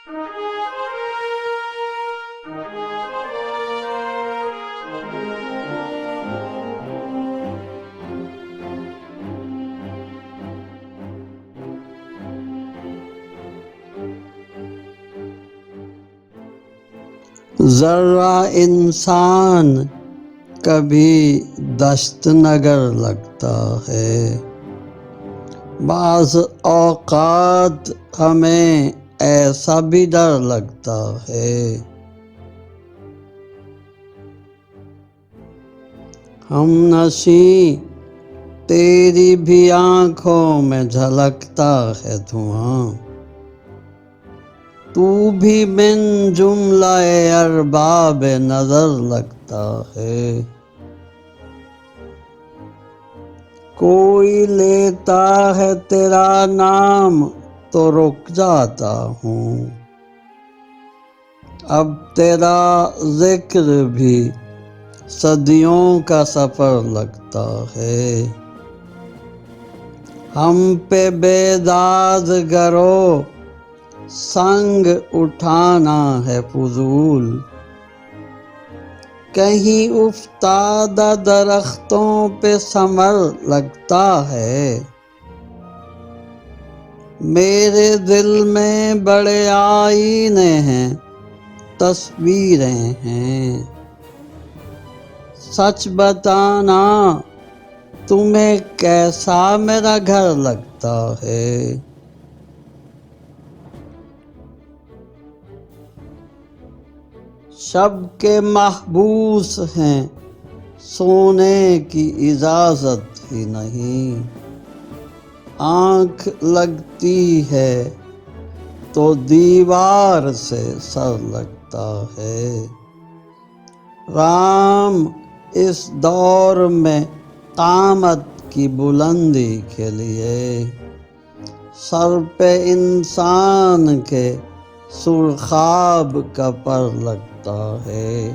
ذرہ انسان کبھی دشت نگر لگتا ہے، بعض اوقات ہمیں ایسا بھی ڈر لگتا ہے۔ ہم نشیں تیری بھی آنکھوں میں جھلکتا ہے دھواں، تو بھی من جملہ ارباب نظر لگتا ہے۔ کوئی لیتا ہے تیرا نام تو رک جاتا ہوں، اب تیرا ذکر بھی صدیوں کا سفر لگتا ہے۔ ہم پہ بیداد گرو سنگ اٹھانا ہے فضول، کہیں افتادہ درختوں پہ ثمر لگتا ہے۔ میرے دل میں بڑے آئینے ہیں، تصویریں ہیں، سچ بتانا تمہیں کیسا میرا گھر لگتا ہے۔ شب کے محبوس ہیں، سونے کی اجازت ہی نہیں، آنکھ لگتی ہے تو دیوار سے سر لگتا ہے۔ رام اس دور میں قامت کی بلندی کے لیے، سر پہ انسان کے سرخاب کا پر لگتا ہے۔